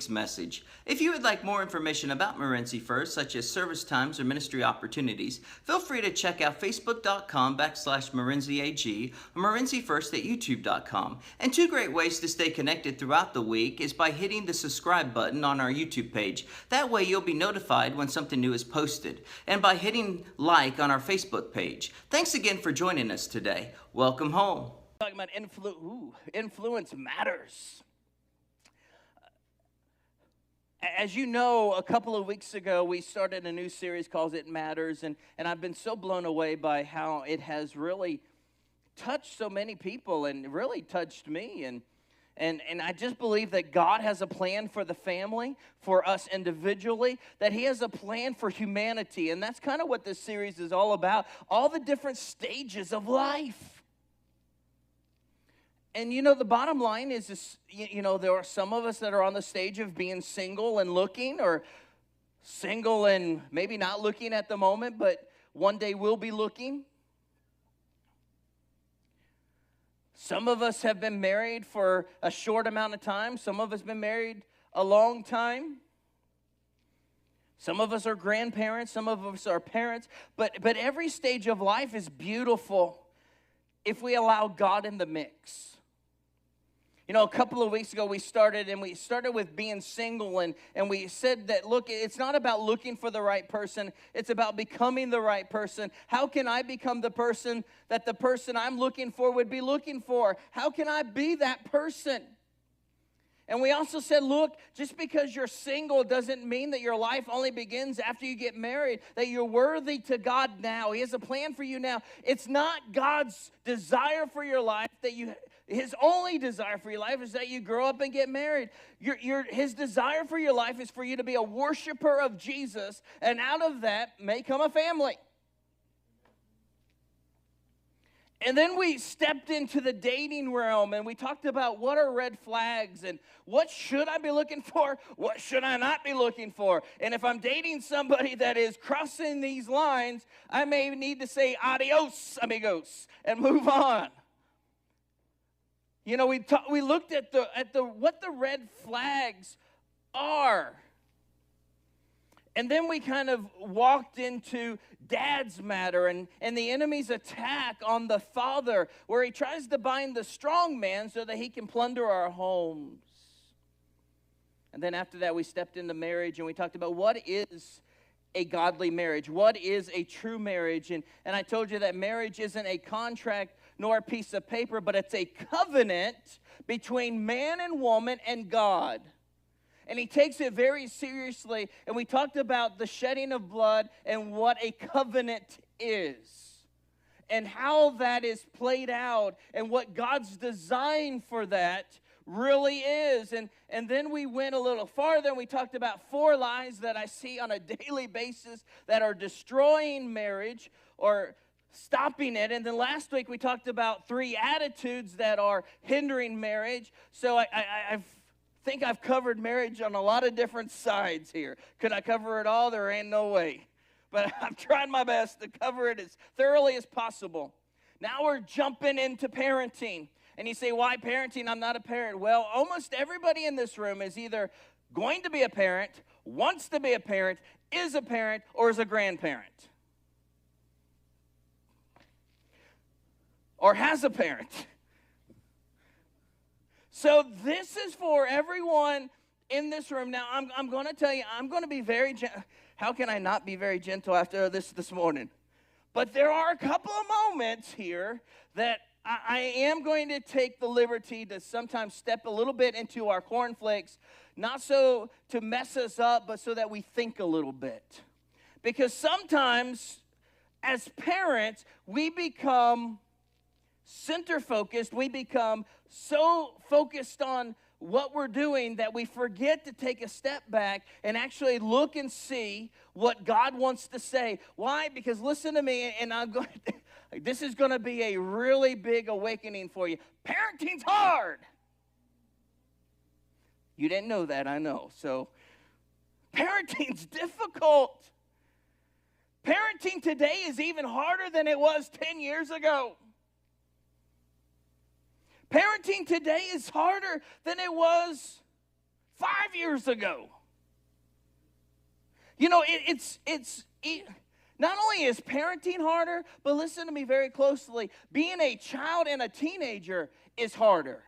Message. If you would like more information about Morenci First, such as service times or ministry opportunities, feel free to check out facebook.com/MorenziAG or Morenci First at youtube.com. And two great ways to stay connected throughout the week is by hitting the subscribe button on our YouTube page. That way you'll be notified when something new is posted, and by hitting like on our Facebook page. Thanks again for joining us today. Welcome home. Talking about influence matters. As you know, a couple of weeks ago, we started a new series called It Matters, and I've been so blown away by how it has really touched so many people and really touched me. And I just believe that God has a plan for the family, for us individually, that He has a plan for humanity. And that's kind of what this series is all about, all the different stages of life. And the bottom line is this, there are some of us that are on the stage of being single and looking, or single and maybe not looking at the moment, but one day we'll be looking. Some of us have been married for a short amount of time. Some of us have been married a long time. Some of us are grandparents. Some of us are parents. But every stage of life is beautiful if we allow God in the mix. A couple of weeks ago we started with being single, and we said that, look, it's not about looking for the right person, it's about becoming the right person. How can I become the person that the person I'm looking for would be looking for? How can I be that person? And we also said, look, just because you're single doesn't mean that your life only begins after you get married, that you're worthy to God now. He has a plan for you now. It's not God's desire for your life His only desire for your life is that you grow up and get married. His desire for your life is for you to be a worshiper of Jesus, and out of that may come a family. And then we stepped into the dating realm, and we talked about what are red flags, and what should I be looking for, what should I not be looking for. And if I'm dating somebody that is crossing these lines, I may need to say adios, amigos, and move on. We looked at what the red flags are. And then we kind of walked into Dad's matter and the enemy's attack on the father, where he tries to bind the strong man so that he can plunder our homes. And then after that, we stepped into marriage, and we talked about what is a godly marriage, what is a true marriage. And I told you that marriage isn't a contract nor a piece of paper, but it's a covenant between man and woman and God. And He takes it very seriously. And we talked about the shedding of blood and what a covenant is, and how that is played out, and what God's design for that really is. And then we went a little farther, and we talked about 4 lies that I see on a daily basis that are destroying marriage or stopping it. And then last week we talked about 3 attitudes that are hindering marriage. So I think I've covered marriage on a lot of different sides here. Could I cover it all? There ain't no way. But I've tried my best to cover it as thoroughly as possible. Now we're jumping into parenting. And you say, why parenting? I'm not a parent. Well, almost everybody in this room is either going to be a parent, wants to be a parent, is a parent, or is a grandparent. Or has a parent. So this is for everyone in this room. Now, I'm going to tell you, I'm going to be very gentle. How can I not be very gentle after this morning? But there are a couple of moments here that I am going to take the liberty to sometimes step a little bit into our cornflakes, not so to mess us up, but so that we think a little bit. Because sometimes, as parents, we become center-focused. We become so focused on what we're doing that we forget to take a step back and actually look and see what God wants to say. Why? Because listen to me, and this is going to be a really big awakening for you. Parenting's hard. You didn't know that, I know. So parenting's difficult. Parenting today is even harder than it was 10 years ago. Parenting today is harder than it was 5 years ago. You know, it's not only is parenting harder, but listen to me very closely. Being a child and a teenager is harder.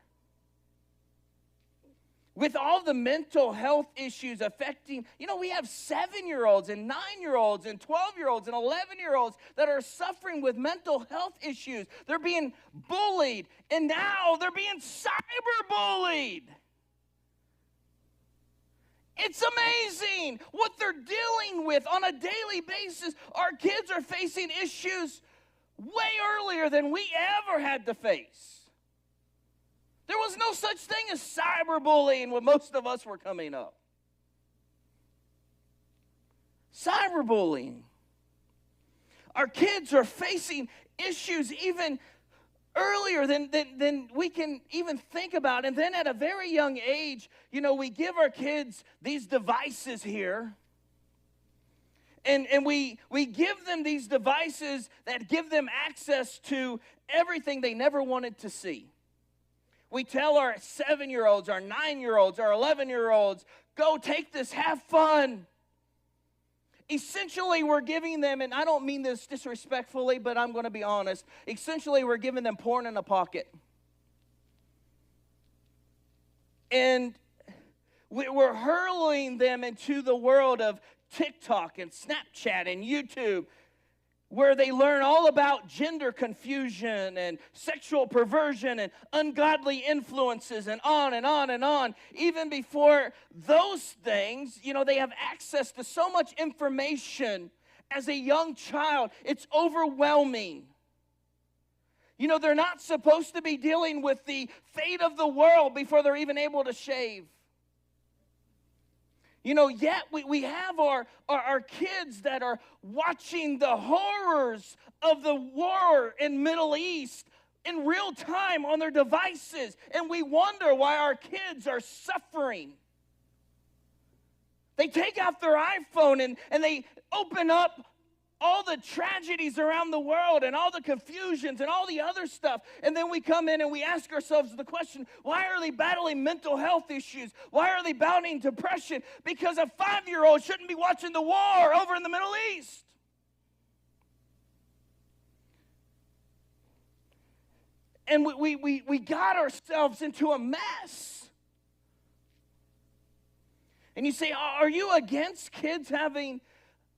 With all the mental health issues affecting, you know, we have 7-year-olds and 9-year-olds and 12-year-olds and 11-year-olds that are suffering with mental health issues. They're being bullied, and now they're being cyberbullied. It's amazing what they're dealing with on a daily basis. Our kids are facing issues way earlier than we ever had to face. There was no such thing as cyberbullying when most of us were coming up. Cyberbullying. Our kids are facing issues even earlier than we can even think about. And then at a very young age, you know, we give our kids these devices here. And we give them these devices that give them access to everything they never wanted to see. We tell our 7-year-olds, our 9-year-olds, our 11-year-olds, go take this, have fun. Essentially, we're giving them, and I don't mean this disrespectfully, but I'm going to be honest. Essentially, we're giving them porn in a pocket. And we're hurling them into the world of TikTok and Snapchat and YouTube, where they learn all about gender confusion and sexual perversion and ungodly influences and on and on and on. Even before those things, you know, they have access to so much information as a young child. It's overwhelming. You know, they're not supposed to be dealing with the fate of the world before they're even able to shave. You know, yet we have our kids that are watching the horrors of the war in Middle East in real time on their devices, and we wonder why our kids are suffering. They take out their iPhone and they open up all the tragedies around the world and all the confusions and all the other stuff. And then we come in and we ask ourselves the question, why are they battling mental health issues? Why are they battling depression? Because a 5-year-old shouldn't be watching the war over in the Middle East. And we got ourselves into a mess. And you say, are you against kids having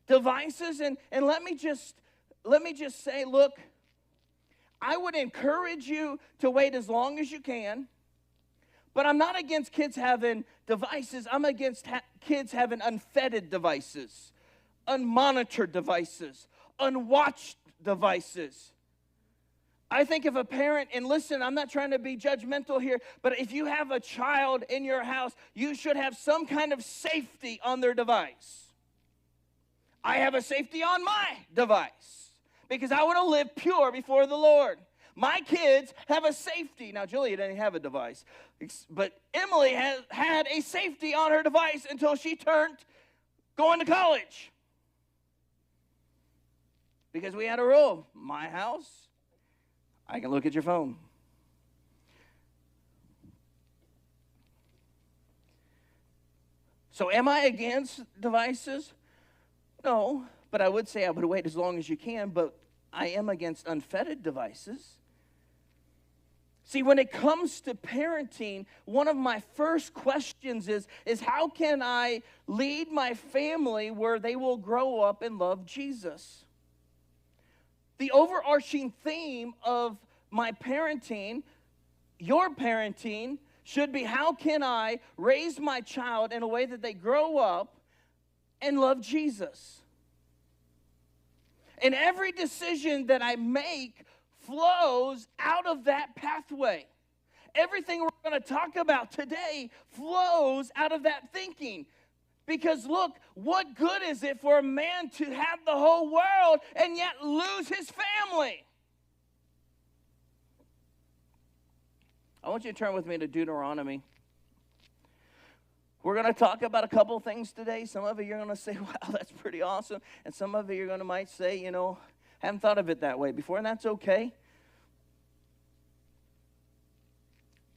devices? And let me just say, look, I would encourage you to wait as long as you can, but I'm not against kids having devices. I'm against kids having unfettered devices, unmonitored devices, unwatched devices. I think if a parent, and listen, I'm not trying to be judgmental here, but if you have a child in your house, you should have some kind of safety on their device. I have a safety on my device because I want to live pure before the Lord. My kids have a safety. Now, Julia didn't have a device, but Emily has had a safety on her device until she turned going to college. Because we had a rule. My house, I can look at your phone. So am I against devices? No, but I would say I would wait as long as you can, but I am against unfettered devices. See, when it comes to parenting, one of my first questions is how can I lead my family where they will grow up and love Jesus? The overarching theme of my parenting, your parenting, should be how can I raise my child in a way that they grow up and love Jesus. And every decision that I make flows out of that pathway. Everything we're going to talk about today flows out of that thinking. Because look, what good is it for a man to have the whole world and yet lose his family? I want you to turn with me to Deuteronomy. We're going to talk about a couple things today. Some of you are going to say, wow, that's pretty awesome. And some of you are going to might say, you know, haven't thought of it that way before, and that's okay.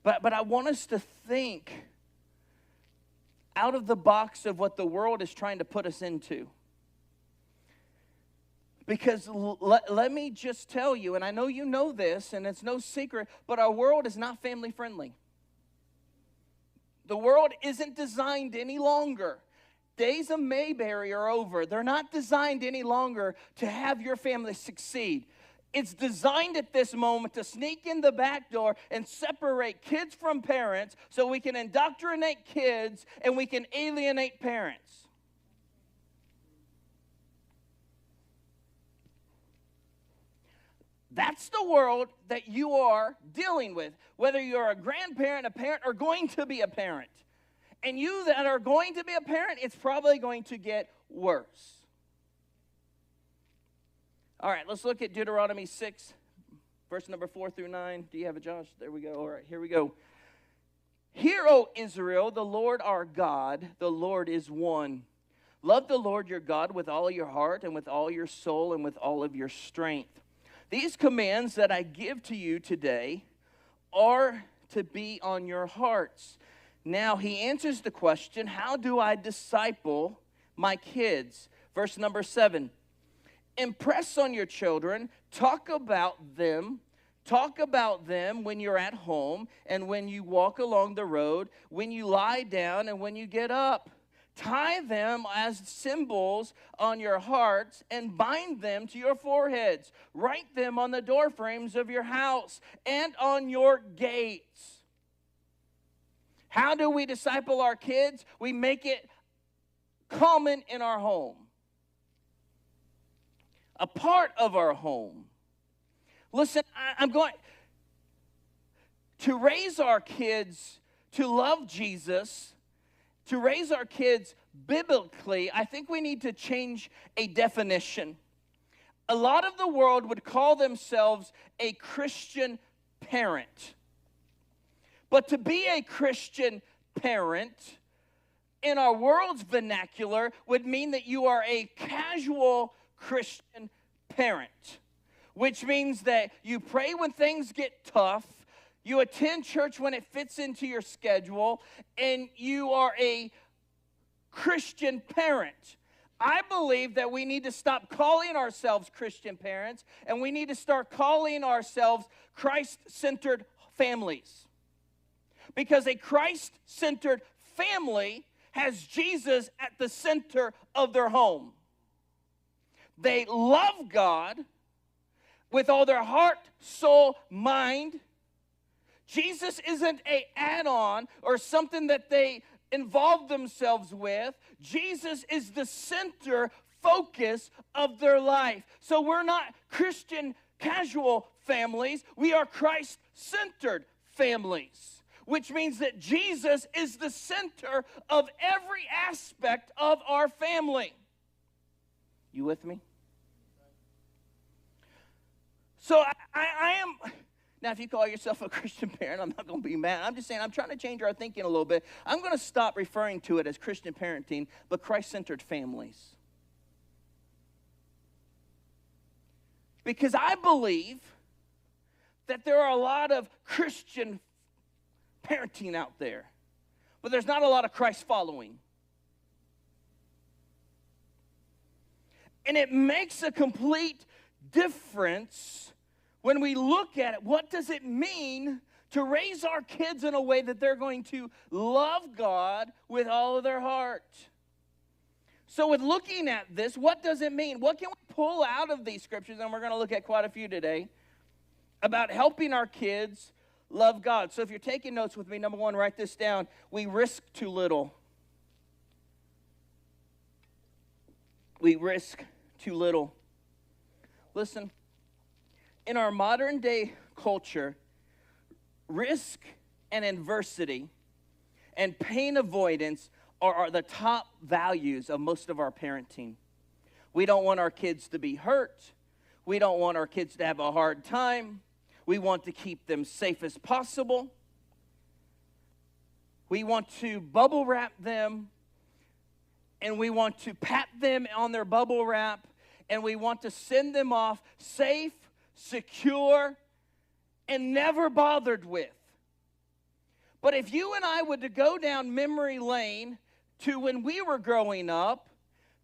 But I want us to think out of the box of what the world is trying to put us into. Because let me just tell you, and I know you know this, and it's no secret, but our world is not family friendly. The world isn't designed any longer. Days of Mayberry are over. They're not designed any longer to have your family succeed. It's designed at this moment to sneak in the back door and separate kids from parents so we can indoctrinate kids and we can alienate parents. That's the world that you are dealing with, whether you're a grandparent, a parent, or going to be a parent. And you that are going to be a parent, it's probably going to get worse. All right, let's look at Deuteronomy 6, verse number 4 through 9. Do you have it, Josh? There we go. All right, here we go. Hear, O Israel, the Lord our God, the Lord is one. Love the Lord your God with all your heart and with all your soul and with all of your strength. These commands that I give to you today are to be on your hearts. Now, he answers the question, how do I disciple my kids? Verse number 7. Impress on your children, talk about them when you're at home and when you walk along the road, when you lie down and when you get up. Tie them as symbols on your hearts and bind them to your foreheads. Write them on the doorframes of your house and on your gates. How do we disciple our kids? We make it common in our home, a part of our home. Listen, I'm going to raise our kids to love Jesus. To raise our kids biblically, I think we need to change a definition. A lot of the world would call themselves a Christian parent. But to be a Christian parent, in our world's vernacular, would mean that you are a casual Christian parent. Which means that you pray when things get tough, you attend church when it fits into your schedule, and you are a Christian parent. I believe that we need to stop calling ourselves Christian parents, and we need to start calling ourselves Christ-centered families. Because a Christ-centered family has Jesus at the center of their home. They love God with all their heart, soul, mind. Jesus isn't an add-on or something that they involve themselves with. Jesus is the center focus of their life. So we're not Christian casual families. We are Christ-centered families, which means that Jesus is the center of every aspect of our family. You with me? So I am... Now, if you call yourself a Christian parent, I'm not going to be mad. I'm just saying I'm trying to change our thinking a little bit. I'm going to stop referring to it as Christian parenting, but Christ-centered families. Because I believe that there are a lot of Christian parenting out there, but there's not a lot of Christ following. And it makes a complete difference when we look at it. What does it mean to raise our kids in a way that they're going to love God with all of their heart? So with looking at this, what does it mean? What can we pull out of these scriptures? And we're going to look at quite a few today about helping our kids love God. So if you're taking notes with me, number one, write this down. We risk too little. We risk too little. Listen. In our modern day culture, risk and adversity and pain avoidance are the top values of most of our parenting. We don't want our kids to be hurt. We don't want our kids to have a hard time. We want to keep them safe as possible. We want to bubble wrap them, and we want to pat them on their bubble wrap, and we want to send them off safe, secure, and never bothered with. But if you and I were to go down memory lane to when we were growing up,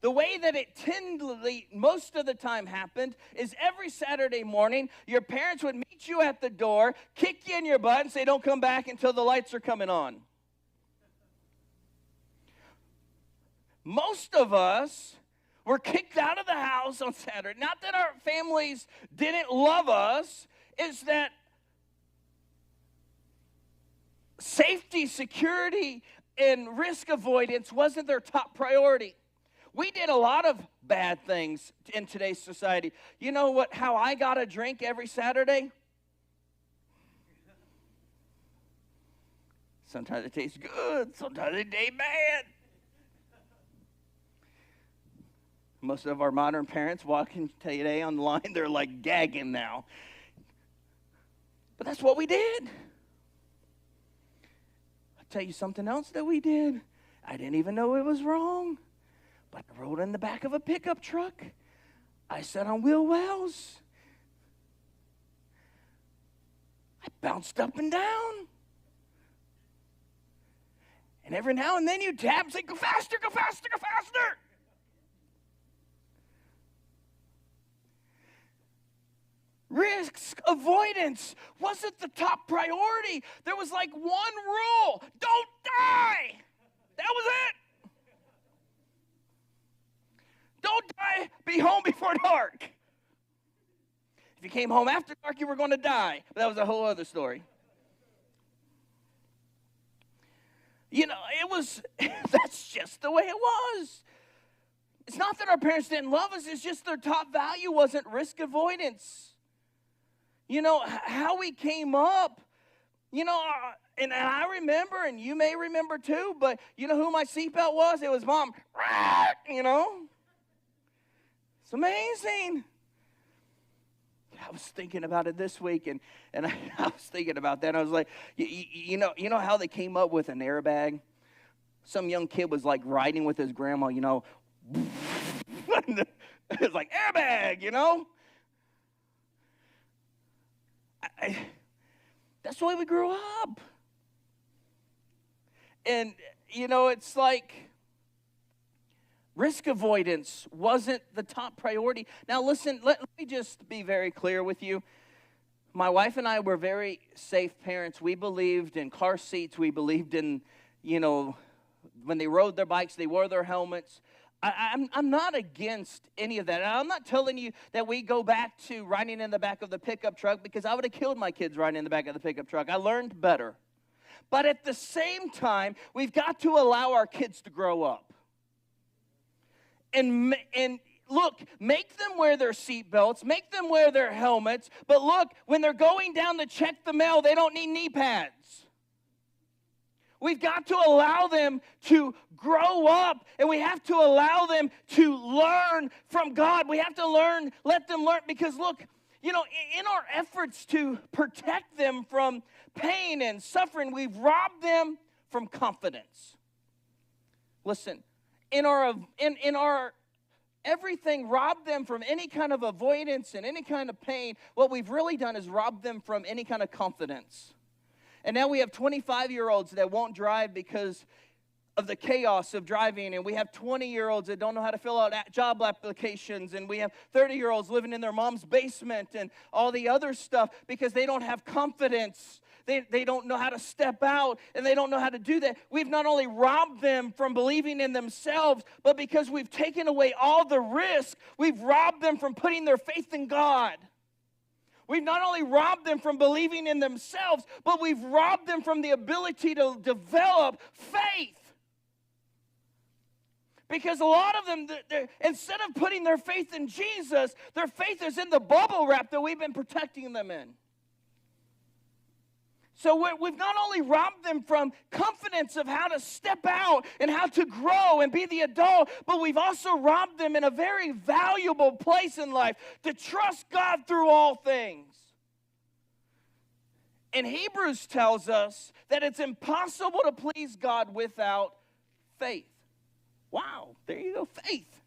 the way that it most of the time happened is every Saturday morning, your parents would meet you at the door, kick you in your butt, and say, don't come back until the lights are coming on. Most of us were kicked out of the house on Saturday. Not that our families didn't love us, it's that safety, security, and risk avoidance wasn't their top priority. We did a lot of bad things in today's society. You know what? How I got a drink every Saturday? Sometimes it tastes good. Sometimes it tastes bad. Most of our modern parents walking today on the line, they're like gagging now. But that's what we did. I'll tell you something else that we did. I didn't even know it was wrong. But I rode in the back of a pickup truck. I sat on wheel wells. I bounced up and down. And every now and then you tap and say, go faster, go faster, go faster. Risk avoidance wasn't the top priority. There was like one rule: don't die. That was it. Don't die, be home before dark. If you came home after dark, you were going to die. But that was a whole other story. You know, that's just the way it was. It's not that our parents didn't love us, it's just their top value wasn't risk avoidance. You know, how we came up, you know, and I remember, and you may remember too, but you know who my seatbelt was? It was Mom, you know. It's amazing. I was thinking about it this week, and I was thinking about that. I was like, you know how they came up with an airbag? Some young kid was like riding with his grandma, you know. It's like airbag, you know. That's the way we grew up. And, you know, it's like risk avoidance wasn't the top priority. Now, listen, let me just be very clear with you. My wife and I were very safe parents. We believed in car seats. We believed in, you know, when they rode their bikes, they wore their helmets. I'm not against any of that. And I'm not telling you that we go back to riding in the back of the pickup truck, because I would have killed my kids riding in the back of the pickup truck. I learned better. But at the same time, we've got to allow our kids to grow up. And look, make them wear their seatbelts, make them wear their helmets, but look, when they're going down to check the mail, they don't need knee pads. We've got to allow them to grow up, and we have to allow them to learn from God. We have to let them learn, because look, you know, in our efforts to protect them from pain and suffering, we've robbed them from confidence. Listen, in our everything, robbed them from any kind of avoidance and any kind of pain. What we've really done is robbed them from any kind of confidence. And now we have 25-year-olds that won't drive because of the chaos of driving, and we have 20-year-olds that don't know how to fill out job applications, and we have 30-year-olds living in their mom's basement and all the other stuff because they don't have confidence. They don't know how to step out, and they don't know how to do that. We've not only robbed them from believing in themselves, but because we've taken away all the risk, we've robbed them from putting their faith in God. We've not only robbed them from believing in themselves, but we've robbed them from the ability to develop faith. Because a lot of them, instead of putting their faith in Jesus, their faith is in the bubble wrap that we've been protecting them in. So we've not only robbed them from confidence of how to step out and how to grow and be the adult, but we've also robbed them in a very valuable place in life to trust God through all things. And Hebrews tells us that it's impossible to please God without faith. Wow, there you go, faith.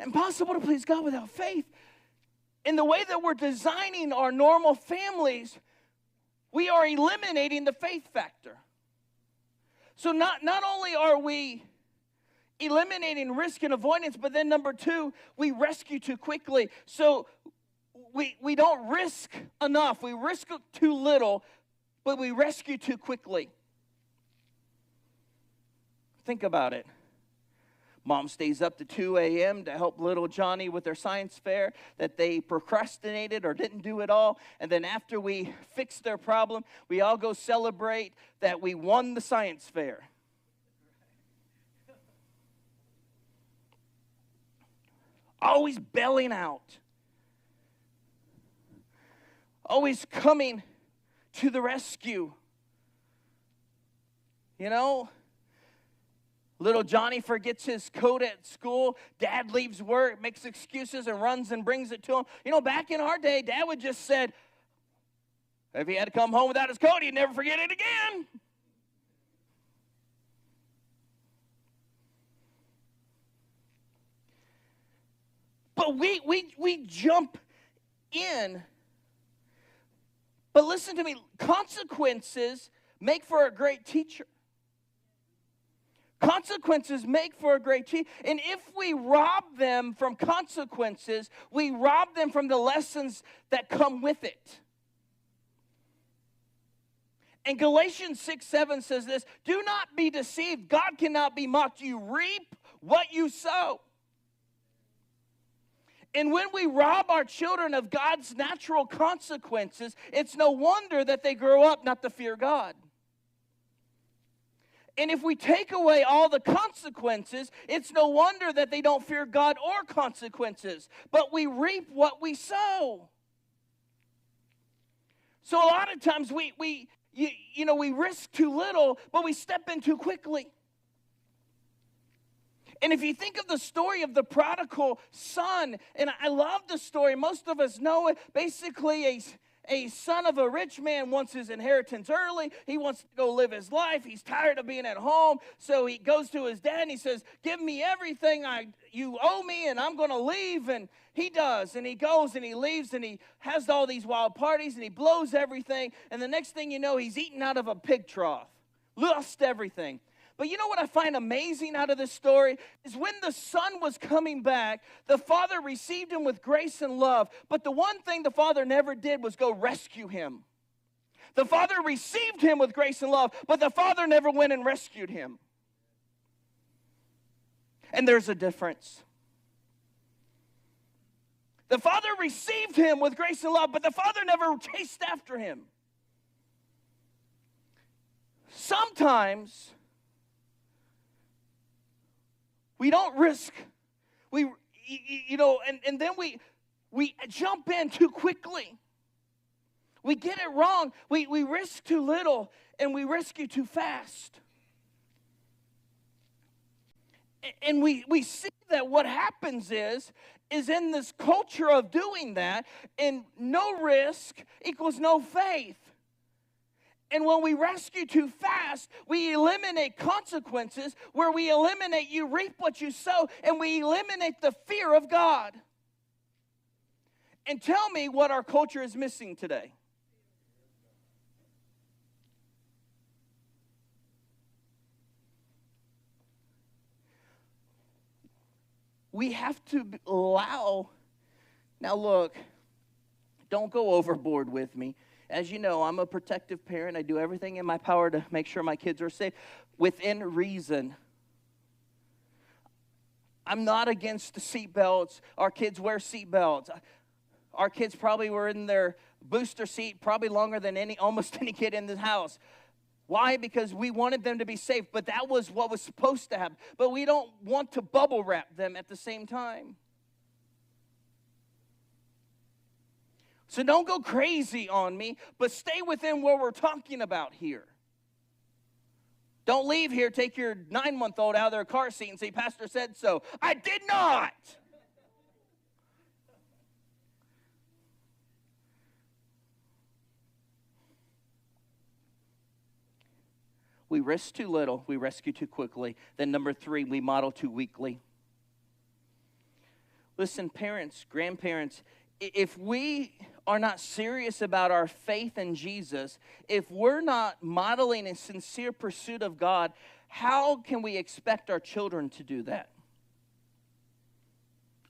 Impossible to please God without faith. In the way that we're designing our normal families, we are eliminating the faith factor. So not only are we eliminating risk and avoidance, but then number two, we rescue too quickly. So we don't risk enough. We risk too little, but we rescue too quickly. Think about it. Mom stays up to 2 a.m. to help little Johnny with their science fair that they procrastinated or didn't do at all. And then after we fix their problem, we all go celebrate that we won the science fair. Always bailing out. Always coming to the rescue. You know? Little Johnny forgets his coat at school. Dad leaves work, makes excuses, and runs and brings it to him. You know, back in our day, Dad would just said, if he had to come home without his coat, he'd never forget it again. But we jump in. But listen to me, consequences make for a great teacher. Consequences make for a great teacher. And if we rob them from consequences, we rob them from the lessons that come with it. And Galatians 6:7 says this, do not be deceived. God cannot be mocked. You reap what you sow. And when we rob our children of God's natural consequences, it's no wonder that they grow up not to fear God. And if we take away all the consequences, it's no wonder that they don't fear God or consequences. But we reap what we sow. So a lot of times we risk too little, but we step in too quickly. And if you think of the story of the prodigal son, and I love the story, most of us know it. Basically, a son of a rich man wants his inheritance early. He wants to go live his life. He's tired of being at home. So he goes to his dad and he says, give me everything you owe me and I'm going to leave. And he does. And he goes and he leaves and he has all these wild parties and he blows everything. And the next thing you know, he's eating out of a pig trough. Lost everything. But you know what I find amazing out of this story is when the son was coming back, the father received him with grace and love. But the one thing the father never did was go rescue him. The father received him with grace and love, but the father never went and rescued him. And there's a difference. The father received him with grace and love, but the father never chased after him. Sometimes we don't risk, and then we jump in too quickly. We get it wrong. We risk too little, and we rescue too fast. And we see that what happens is in this culture of doing that, and no risk equals no faith. And when we rescue too fast, we eliminate consequences, where we eliminate you reap what you sow, and we eliminate the fear of God. And tell me what our culture is missing today. We have to allow, now look, don't go overboard with me. As you know, I'm a protective parent. I do everything in my power to make sure my kids are safe within reason. I'm not against the seatbelts. Our kids wear seatbelts. Our kids probably were in their booster seat probably longer than almost any kid in this house. Why? Because we wanted them to be safe, but that was what was supposed to happen. But we don't want to bubble wrap them at the same time. So don't go crazy on me, but stay within what we're talking about here. Don't leave here, take your 9-month-old out of their car seat and say, Pastor said so. I did not. We risk too little, we rescue too quickly. Then number 3, we model too weakly. Listen, parents, grandparents, if we are not serious about our faith in Jesus, if we're not modeling a sincere pursuit of God, how can we expect our children to do that?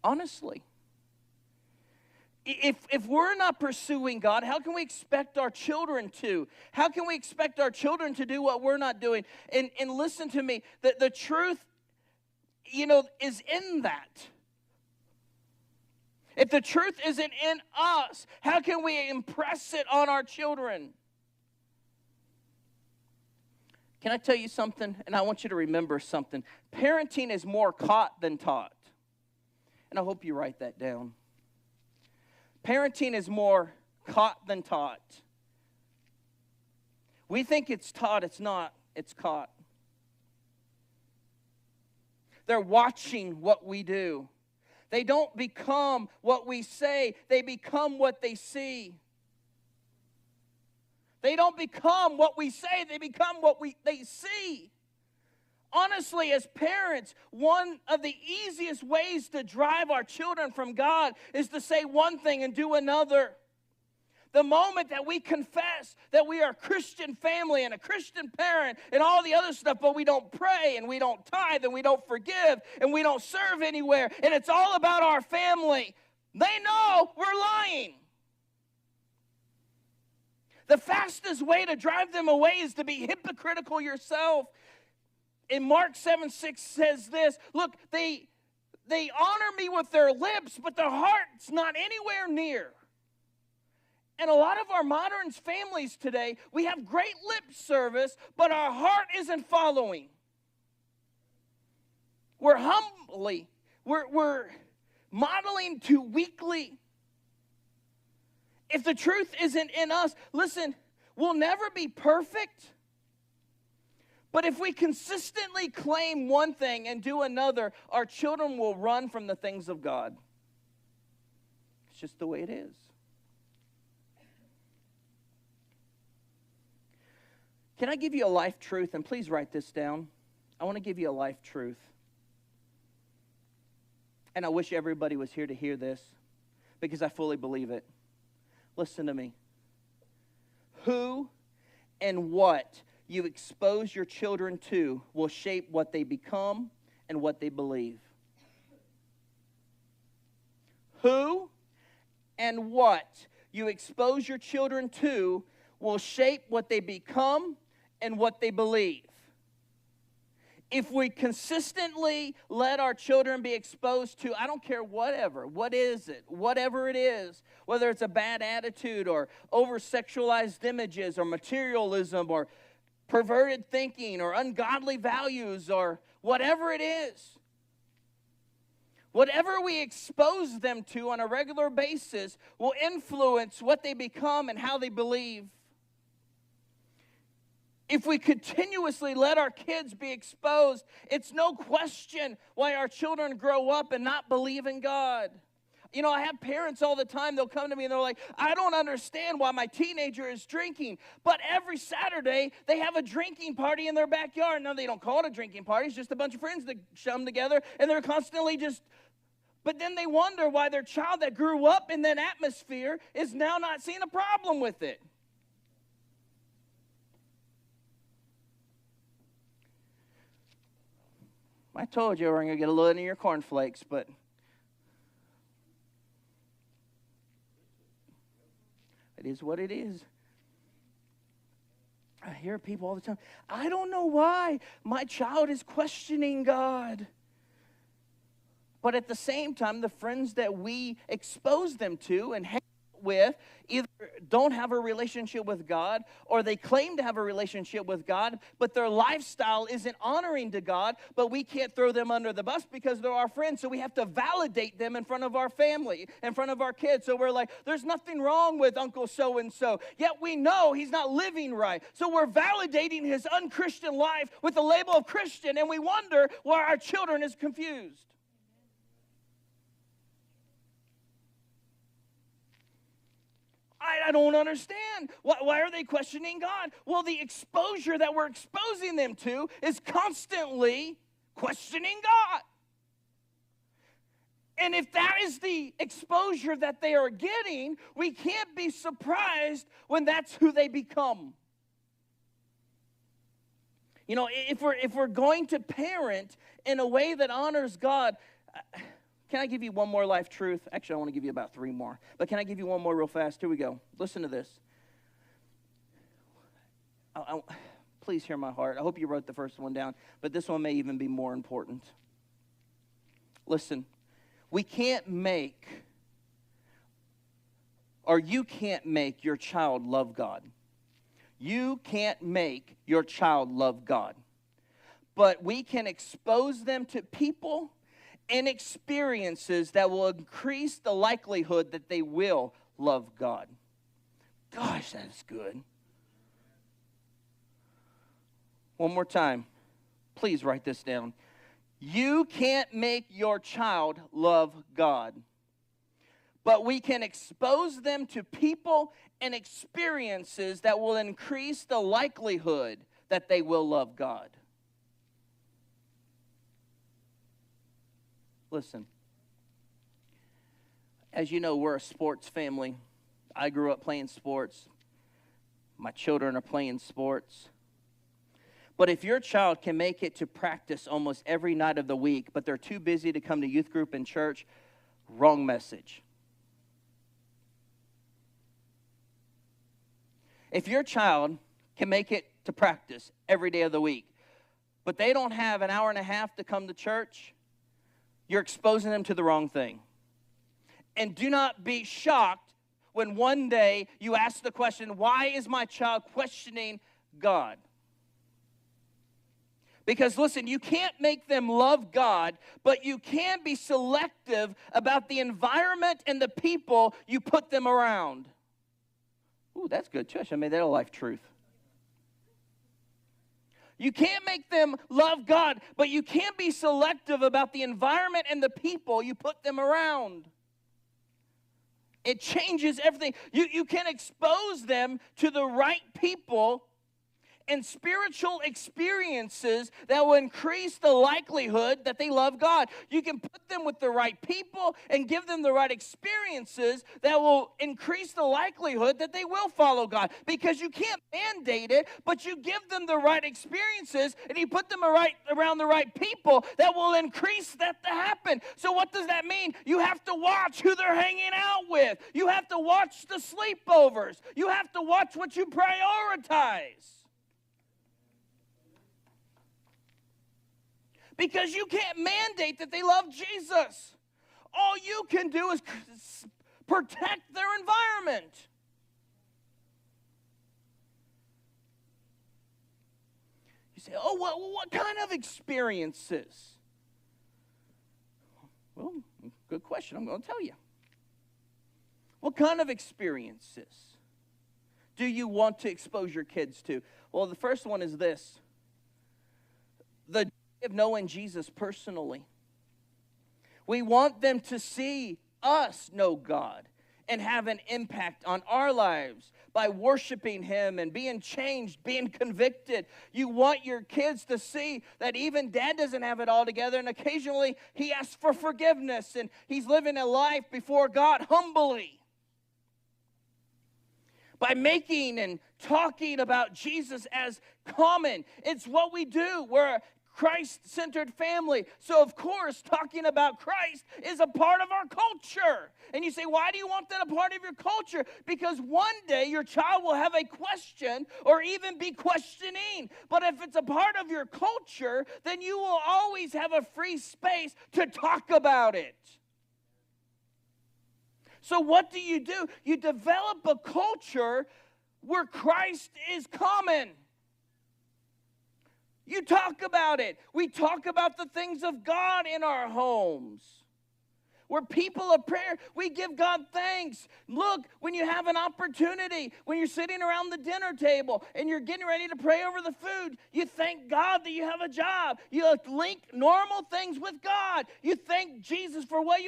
Honestly. If we're not pursuing God, how can we expect our children to? How can we expect our children to do what we're not doing? And listen to me, the truth, is in that. If the truth isn't in us, how can we impress it on our children? Can I tell you something? And I want you to remember something. Parenting is more caught than taught. And I hope you write that down. Parenting is more caught than taught. We think it's taught, it's not, it's caught. They're watching what we do. They don't become what we say, they become what they see. They don't become what we say, they become what they see. Honestly, as parents, one of the easiest ways to drive our children from God is to say one thing and do another. The moment that we confess that we are a Christian family and a Christian parent and all the other stuff, but we don't pray and we don't tithe and we don't forgive and we don't serve anywhere, and it's all about our family, they know we're lying. The fastest way to drive them away is to be hypocritical yourself. In Mark 7:6 says this, look, they honor me with their lips, but their heart's not anywhere near. And a lot of our modern families today, we have great lip service, but our heart isn't following. We're humbly, we're modeling too weakly. If the truth isn't in us, listen, we'll never be perfect. But if we consistently claim one thing and do another, our children will run from the things of God. It's just the way it is. Can I give you a life truth? And please write this down. I want to give you a life truth. And I wish everybody was here to hear this because I fully believe it. Listen to me. Who and what you expose your children to will shape what they become and what they believe. Who and what you expose your children to will shape what they become and what they believe. If we consistently let our children be exposed to, I don't care whatever it is, whether it's a bad attitude or over-sexualized images or materialism or perverted thinking or ungodly values or whatever it is, whatever we expose them to on a regular basis will influence what they become and how they believe. If we continuously let our kids be exposed, it's no question why our children grow up and not believe in God. I have parents all the time, they'll come to me and they're like, I don't understand why my teenager is drinking. But every Saturday, they have a drinking party in their backyard. Now, they don't call it a drinking party. It's just a bunch of friends that come together, and they're constantly but then they wonder why their child that grew up in that atmosphere is now not seeing a problem with it. I told you we're going to get a little into your cornflakes, but it is what it is. I hear people all the time, I don't know why my child is questioning God. But at the same time, the friends that we expose them to and hang with either don't have a relationship with God or they claim to have a relationship with God, but their lifestyle isn't honoring to God, but we can't throw them under the bus because they're our friends, so we have to validate them in front of our family, in front of our kids. So we're like, there's nothing wrong with Uncle so-and-so, yet we know he's not living right. So we're validating his unchristian life with the label of Christian, and we wonder why our children is confused. I don't understand. Why are they questioning God? Well, the exposure that we're exposing them to is constantly questioning God. And if that is the exposure that they are getting, we can't be surprised when that's who they become. You know, if we're going to parent in a way that honors God, can I give you one more life truth? Actually, I want to give you about 3 more. But can I give you one more real fast? Here we go. Listen to this. Please hear my heart. I hope you wrote the first one down, but this one may even be more important. Listen, we can't make, or you can't make your child love God. You can't make your child love God. But we can expose them to people and experiences that will increase the likelihood that they will love God. Gosh, that is good. One more time. Please write this down. You can't make your child love God, but we can expose them to people and experiences that will increase the likelihood that they will love God. Listen, as you know, we're a sports family. I grew up playing sports. My children are playing sports. But if your child can make it to practice almost every night of the week, but they're too busy to come to youth group and church, wrong message. If your child can make it to practice every day of the week, but they don't have an hour and a half to come to church, you're exposing them to the wrong thing. And do not be shocked when one day you ask the question, why is my child questioning God? Because listen, you can't make them love God, but you can be selective about the environment and the people you put them around. Ooh, that's good, Trish. I made that a life truth. You can't make them love God, but you can be selective about the environment and the people you put them around. It changes everything. You can expose them to the right people and spiritual experiences that will increase the likelihood that they love God. You can put them with the right people and give them the right experiences that will increase the likelihood that they will follow God. Because you can't mandate it, but you give them the right experiences and you put them around the right people that will increase that to happen. So what does that mean? You have to watch who they're hanging out with. You have to watch the sleepovers. You have to watch what you prioritize. Because you can't mandate that they love Jesus. All you can do is protect their environment. You say, oh, what kind of experiences? Well, good question. I'm going to tell you. What kind of experiences do you want to expose your kids to? Well, the first one is this. The of knowing Jesus personally. We want them to see us know God and have an impact on our lives by worshiping Him and being changed, being convicted. You want your kids to see that even Dad doesn't have it all together, and occasionally he asks for forgiveness and he's living a life before God humbly. By making and talking about Jesus as common. It's what we do. We're Christ-centered family. So, of course, talking about Christ is a part of our culture. And you say, why do you want that a part of your culture? Because one day your child will have a question or even be questioning. But if it's a part of your culture, then you will always have a free space to talk about it. So what do? You develop a culture where Christ is common. You talk about it. We talk about the things of God in our homes. We're people of prayer. We give God thanks. Look, when you have an opportunity, when you're sitting around the dinner table and you're getting ready to pray over the food, you thank God that you have a job. You link normal things with God. You thank Jesus for what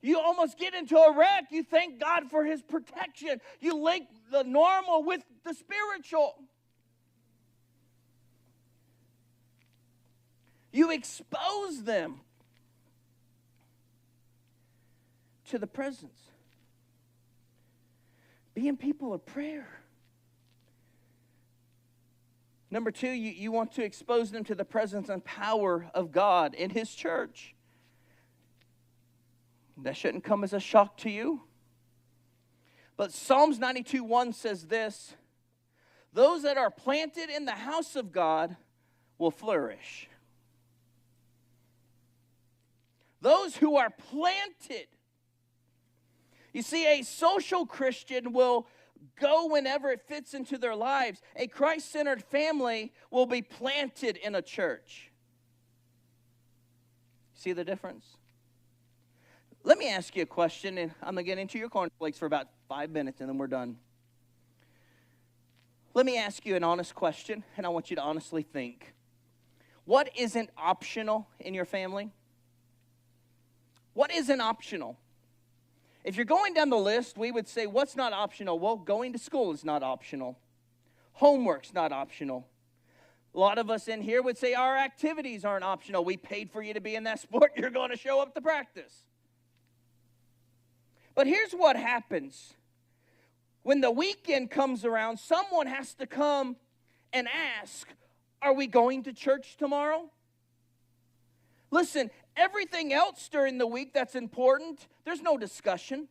you almost get into a wreck. You thank God for His protection. You link the normal with the spiritual. You expose them. to the presence. Being people of prayer. Number two, you want to expose them to the presence and power of God in His church. That shouldn't come as a shock to you. But Psalms 92:1 says this, those that are planted in the house of God will flourish. Those who are planted. You see, a social Christian will go whenever it fits into their lives. A Christ-centered family will be planted in a church. See the difference? Let me ask you a question, and I'm going to get into your cornflakes for about 5 minutes, and then we're done. Let me ask you an honest question, and I want you to honestly think. What isn't optional in your family? What isn't optional? If you're going down the list, we would say, what's not optional? Well, going to school is not optional. Homework's not optional. A lot of us in here would say our activities aren't optional. We paid for you to be in that sport. You're going to show up to practice. But here's what happens. When the weekend comes around, someone has to come and ask, are we going to church tomorrow? Listen, everything else during the week that's important, there's no discussion.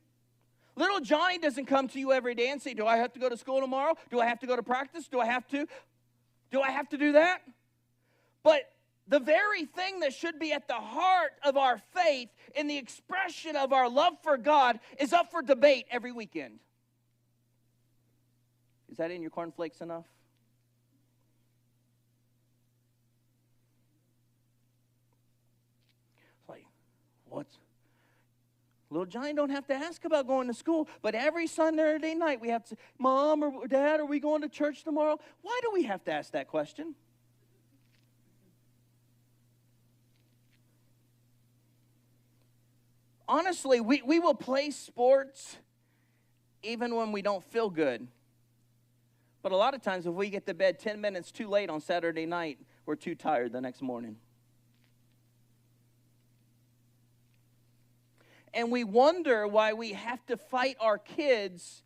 Little Johnny doesn't come to you every day and say, do I have to go to school tomorrow? Do I have to go to practice? Do I have to do that? But the very thing that should be at the heart of our faith and the expression of our love for God is up for debate every weekend. Is that in your cornflakes enough? Like, what? Little Johnny don't have to ask about going to school, but every Sunday night we have to say, Mom or Dad, are we going to church tomorrow? Why do we have to ask that question? Honestly, we will play sports even when we don't feel good. But a lot of times if we get to bed 10 minutes too late on Saturday night, we're too tired the next morning. And we wonder why we have to fight our kids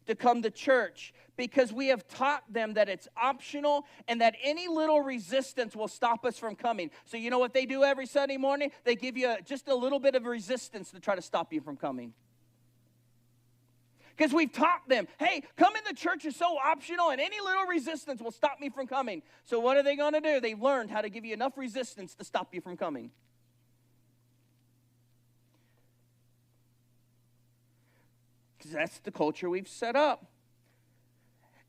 to come to church, because we have taught them that it's optional and that any little resistance will stop us from coming. So you know what they do every Sunday morning? They give you just a little bit of resistance to try to stop you from coming. Because we've taught them, hey, coming to church is so optional and any little resistance will stop me from coming. So what are they going to do? They've learned how to give you enough resistance to stop you from coming. Because that's the culture we've set up.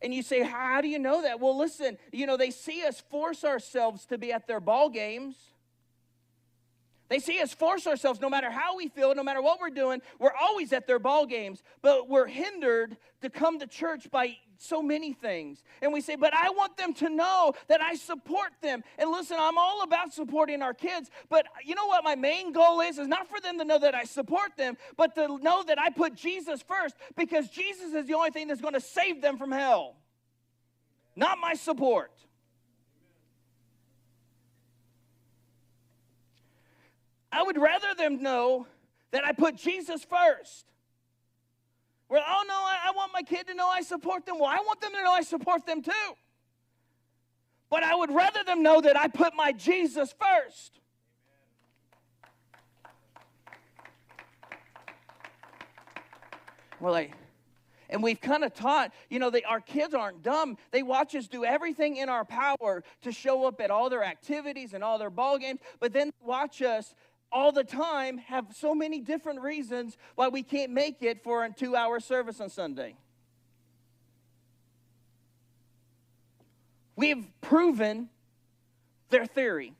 And you say, how do you know that? Well, listen, they see us force ourselves to be at their ball games. They see us force ourselves, no matter how we feel, no matter what we're doing, we're always at their ball games. But we're hindered to come to church by so many things. And we say, but I want them to know that I support them. And listen, I'm all about supporting our kids. But you know what my main goal is not for them to know that I support them, but to know that I put Jesus first, because Jesus is the only thing that's going to save them from hell. Not my support. I would rather them know that I put Jesus first. Well, oh no, I want my kid to know I support them. Well, I want them to know I support them too. But I would rather them know that I put my Jesus first. Well, and we've kind of taught, our kids aren't dumb. They watch us do everything in our power to show up at all their activities and all their ball games, but then watch us all the time have so many different reasons why we can't make it for a 2-hour service on Sunday. We've proven their theory.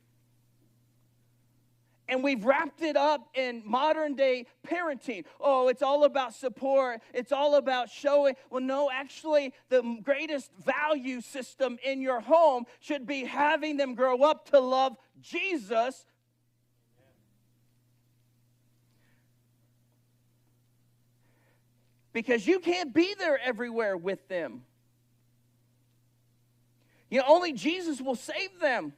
And we've wrapped it up in modern day parenting. Oh, it's all about support. It's all about showing. Well, no, actually, the greatest value system in your home should be having them grow up to love Jesus. Because you can't be there everywhere with them. Only Jesus will save them.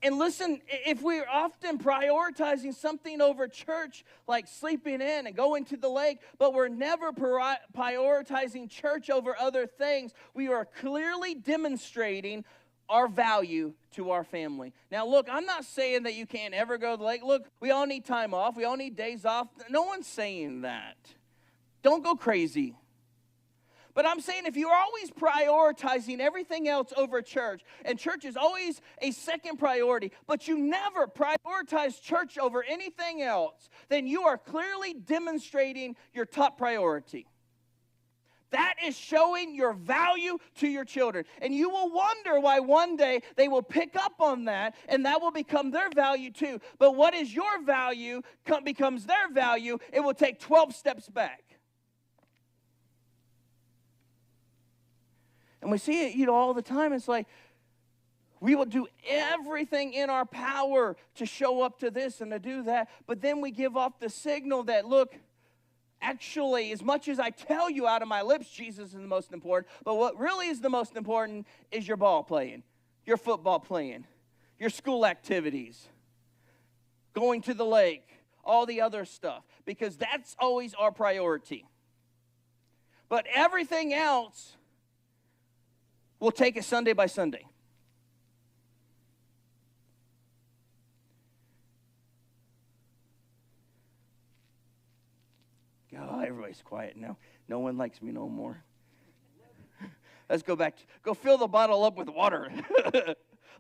And listen, if we're often prioritizing something over church, like sleeping in and going to the lake, but we're never prioritizing church over other things, we are clearly demonstrating our value to our family. Now, look, I'm not saying that you can't ever go to the lake. Look, we all need time off. We all need days off. No one's saying that. Don't go crazy. But I'm saying if you're always prioritizing everything else over church, and church is always a second priority, but you never prioritize church over anything else, then you are clearly demonstrating your top priority. That is showing your value to your children. And you will wonder why one day they will pick up on that, and that will become their value too. But what is your value becomes their value, it will take 12 steps back. And we see it, all the time. It's like we will do everything in our power to show up to this and to do that. But then we give off the signal that, look, actually, as much as I tell you out of my lips, Jesus is the most important. But what really is the most important is your ball playing, your football playing, your school activities, going to the lake, all the other stuff. Because that's always our priority. But everything else, we'll take it Sunday by Sunday. God, everybody's quiet now. No one likes me no more. Let's go back. Go fill the bottle up with water.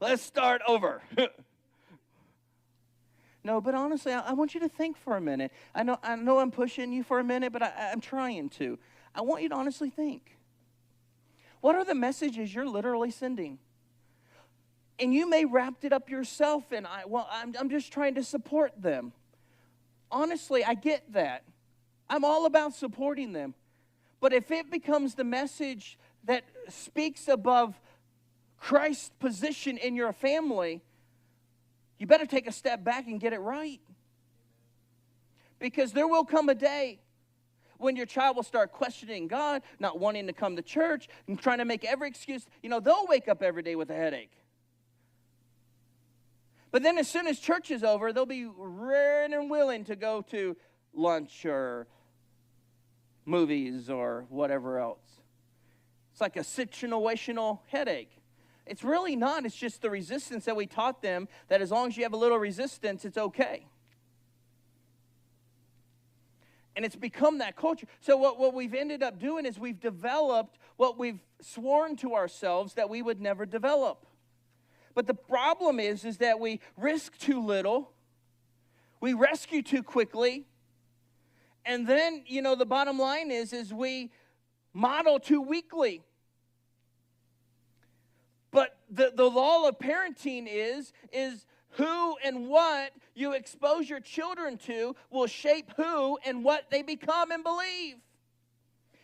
Let's start over. No, but honestly, I want you to think for a minute. I know I'm pushing you for a minute, but I'm trying to. I want you to honestly think. What are the messages you're literally sending? And you may wrap it up yourself, and I'm just trying to support them. Honestly, I get that. I'm all about supporting them. But if it becomes the message that speaks above Christ's position in your family, you better take a step back and get it right. Because there will come a day when your child will start questioning God, not wanting to come to church, and trying to make every excuse. They'll wake up every day with a headache. But then as soon as church is over, they'll be ready and willing to go to lunch or movies or whatever else. It's like a situational headache. It's really not. It's just the resistance that we taught them, that as long as you have a little resistance, it's okay. And it's become that culture. So what we've ended up doing is we've developed what we've sworn to ourselves that we would never develop. But the problem is that we risk too little. We rescue too quickly. And then, the bottom line is we model too weakly. But the law of parenting is who and what you expose your children to will shape who and what they become and believe.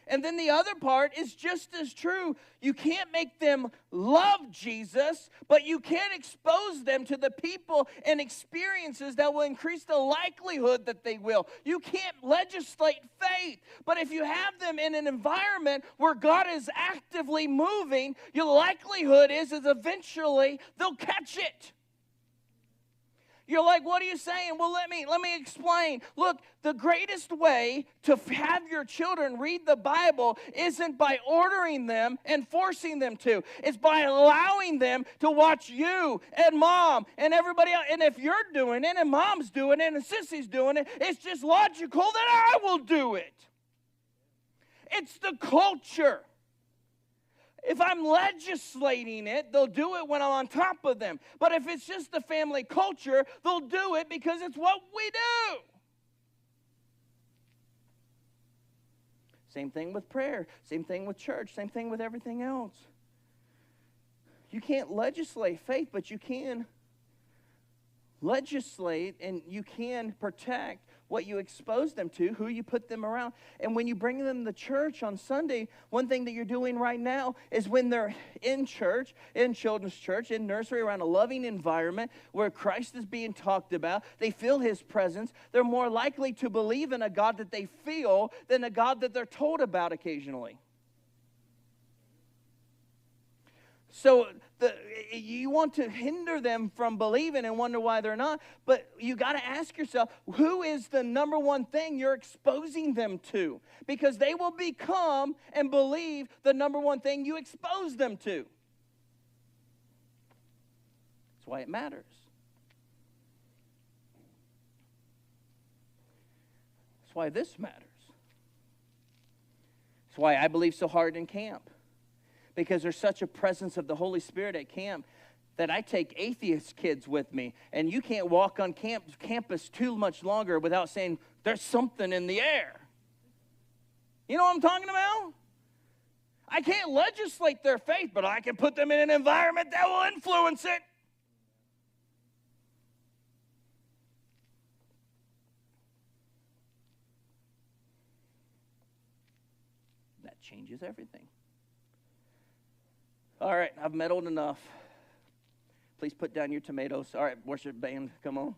And then the other part is just as true. You can't make them love Jesus, but you can expose them to the people and experiences that will increase the likelihood that they will. You can't legislate faith, but if you have them in an environment where God is actively moving, your likelihood is eventually they'll catch it. You're like, what are you saying? Well, let me explain. Look, the greatest way to have your children read the Bible isn't by ordering them and forcing them to. It's by allowing them to watch you and mom and everybody else. And if you're doing it and mom's doing it and sissy's doing it, it's just logical that I will do it. It's the culture. If I'm legislating it, they'll do it when I'm on top of them. But if it's just the family culture, they'll do it because it's what we do. Same thing with prayer. Same thing with church. Same thing with everything else. You can't legislate faith, but you can legislate and you can protect what you expose them to, who you put them around. And when you bring them to church on Sunday, one thing that you're doing right now is when they're in church, in children's church, in nursery, around a loving environment where Christ is being talked about, they feel his presence, they're more likely to believe in a God that they feel than a God that they're told about occasionally. So you want to hinder them from believing and wonder why they're not. But you got to ask yourself, who is the number one thing you're exposing them to? Because they will become and believe the number one thing you expose them to. That's why it matters. That's why this matters. That's why I believe so hard in camp. Because there's such a presence of the Holy Spirit at camp that I take atheist kids with me. And you can't walk on campus too much longer without saying, there's something in the air. You know what I'm talking about? I can't legislate their faith, but I can put them in an environment that will influence it. That changes everything. All right, I've meddled enough. Please put down your tomatoes. All right, worship band, come on.